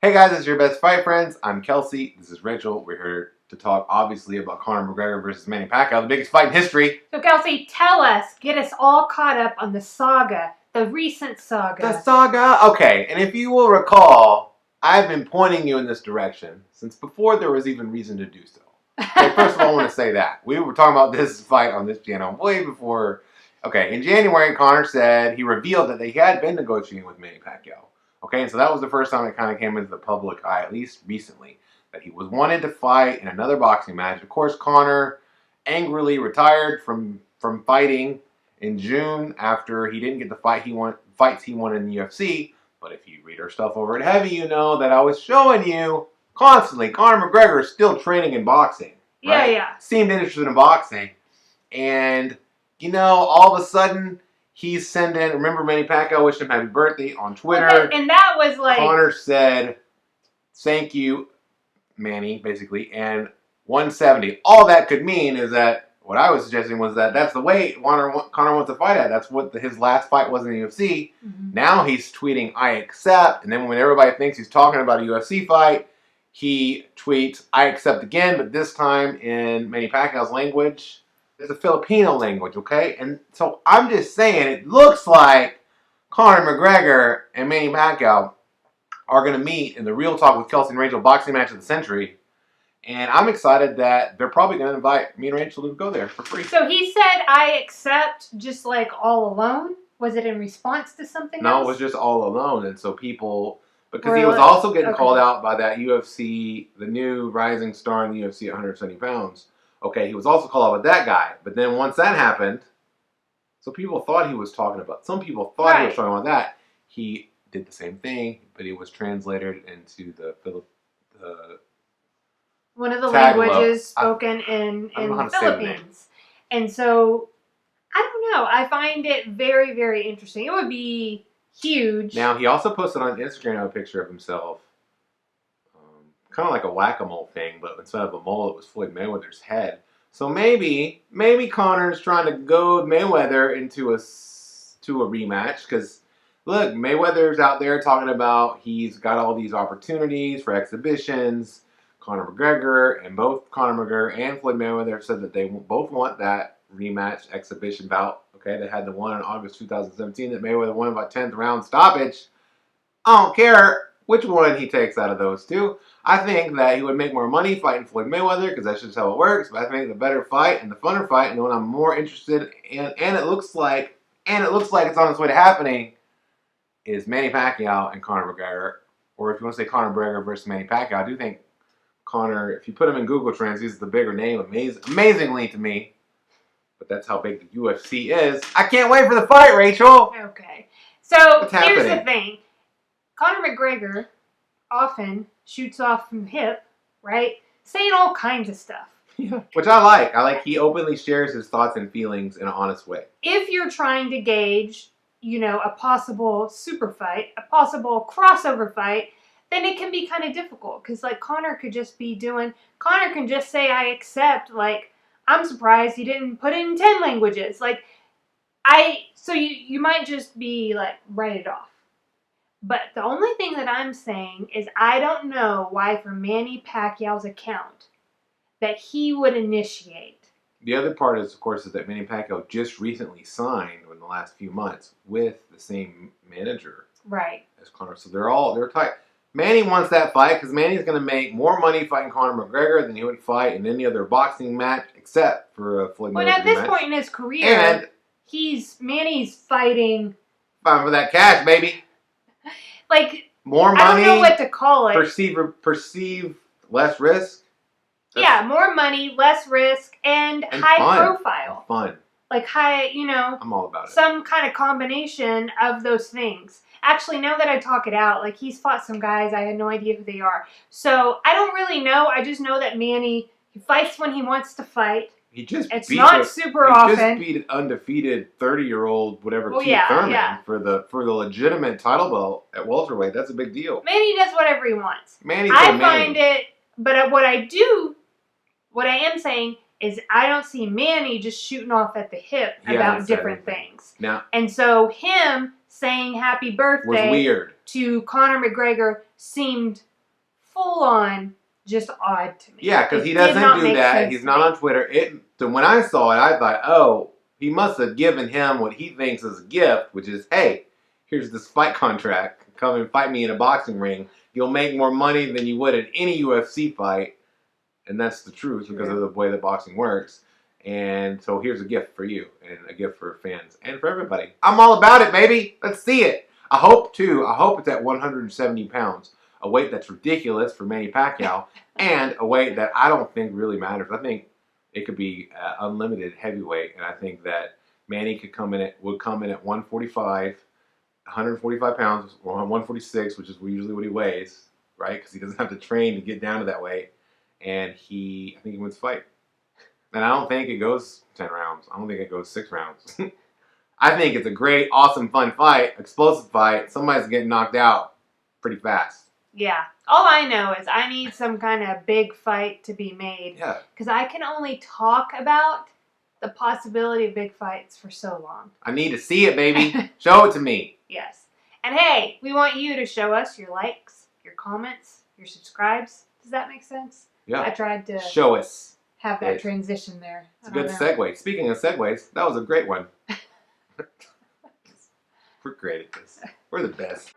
Hey guys, it's your best fight friends. I'm Kelsey. This is Rachel. We're here to talk, obviously, about Conor McGregor versus Manny Pacquiao, the biggest fight in history. So Kelsey, tell us, get us all caught up on the saga, the recent saga. The saga? Okay, and if you will recall, I've been pointing you in this direction since before there was even reason to do so. Okay, first of all, I want to say that. We were talking about this fight on this channel way before. Okay, in January, Conor said he revealed that he had been negotiating with Manny Pacquiao. Okay, and so that was the first time it kind of came into the public eye, at least recently, that he was wanted to fight in another boxing match. Of course, Conor angrily retired from fighting in June after he didn't get the fights he wanted in the UFC. But if you read our stuff over at Heavy, you know that I was showing you constantly Conor McGregor is still training in boxing. Right? Yeah. Seemed interested in boxing. And, you know, all of a sudden, he's sending, remember Manny Pacquiao wished him happy birthday on Twitter. Okay, and that was like... Conor said, thank you, Manny, basically, and 170. All that could mean is that, what I was suggesting was that that's the weight Conor wants to fight at. That's what his last fight was in the UFC. Mm-hmm. Now he's tweeting, I accept, and then when everybody thinks he's talking about a UFC fight, he tweets, I accept again, but this time in Manny Pacquiao's language. It's a Filipino language, okay? And so I'm just saying, it looks like Conor McGregor and Manny Pacquiao are going to meet in the Real Talk with Kelsey and Rachel boxing match of the century. And I'm excited that they're probably going to invite me and Rachel to go there for free. So he said, I accept just like all alone? Was it in response to something else? No, it was just all alone. And so people, because he was also getting called out by that UFC, the new rising star in the UFC at 170 pounds. Okay, he was also called out with that guy. But then once that happened, so people thought he was talking about, some people thought he was talking about that. He did the same thing, but he was translated into the one of the languages spoken in the Philippines. And so, I don't know. I find it very, very interesting. It would be huge. Now, he also posted on Instagram a picture of himself. Kind of like a whack-a-mole thing, but instead of a mole, it was Floyd Mayweather's head. So maybe Conor's trying to goad Mayweather into a rematch. Because, look, Mayweather's out there talking about he's got all these opportunities for exhibitions. Conor McGregor, and both Conor McGregor and Floyd Mayweather said that they both want that rematch exhibition bout. Okay, they had the one in August 2017 that Mayweather won by 10th round stoppage. I don't care which one he takes out of those two. I think that he would make more money fighting Floyd Mayweather because that's just how it works. But I think the better fight and the funner fight and the one I'm more interested in, and it looks like it's on its way to happening, is Manny Pacquiao and Conor McGregor. Or if you want to say Conor McGregor versus Manny Pacquiao, I do think Conor, if you put him in Google Trends, he's the bigger name, amazingly to me. But that's how big the UFC is. I can't wait for the fight, Rachel. Okay, so here's the thing. Conor McGregor often shoots off from the hip, right? Saying all kinds of stuff. Yeah. Which I like. He openly shares his thoughts and feelings in an honest way. If you're trying to gauge, a possible super fight, a possible crossover fight, then it can be kind of difficult. Because, Conor can just say, I accept, I'm surprised he didn't put it in 10 languages. So you might just be, write it off. But the only thing that I'm saying is I don't know why for Manny Pacquiao's account that he would initiate. The other part is, of course, is that Manny Pacquiao just recently signed in the last few months with the same manager. Right. As Conor. So they're tight. Manny wants that fight because Manny's going to make more money fighting Conor McGregor than he would fight in any other boxing match except for a Floyd Mayweather match. But at this point in his career, Manny's fighting for that cash, baby. More money. I don't know what to call it. Perceive less risk. More money, less risk, and high profile. Fun. I'm all about it. Some kind of combination of those things. Actually, now that I talk it out, he's fought some guys, I had no idea who they are. So, I don't really know. I just know that Manny, he fights when he wants to fight. It's not super often. He just beat an undefeated 30-year-old, Keith Thurman for the legitimate title belt at welterweight. That's a big deal. Manny does whatever he wants. I find it, but what I am saying is I don't see Manny just shooting off at the hip about different things. Now, and so him saying happy Was birthday weird. to Conor McGregor seemed full on just odd to me. Yeah, because he It did doesn't not do make that. sense He's to not me. on Twitter. So when I saw it, I thought, oh, he must have given him what he thinks is a gift, which is, hey, here's this fight contract. Come and fight me in a boxing ring. You'll make more money than you would in any UFC fight. And that's the truth because of the way that boxing works. And so here's a gift for you and a gift for fans and for everybody. I'm all about it, baby. Let's see it. I hope it's at 170 pounds, a weight that's ridiculous for Manny Pacquiao, and a weight that I don't think really matters. I think it could be unlimited heavyweight, and I think that Manny would come in at 145, 145 pounds, or 146, which is usually what he weighs, right? Because he doesn't have to train to get down to that weight. And I think he wins the fight. And I don't think it goes 10 rounds. I don't think it goes 6 rounds. I think it's a great, awesome, fun fight, explosive fight. Somebody's getting knocked out pretty fast. Yeah. All I know is I need some kind of big fight to be made. Yeah. Because I can only talk about the possibility of big fights for so long. I need to see it, baby. Show it to me. Yes. And hey, we want you to show us your likes, your comments, your subscribes. Does that make sense? Yeah. I tried to show us. have that transition there. It's a good segue. Speaking of segues, that was a great one. We're great at this. We're the best.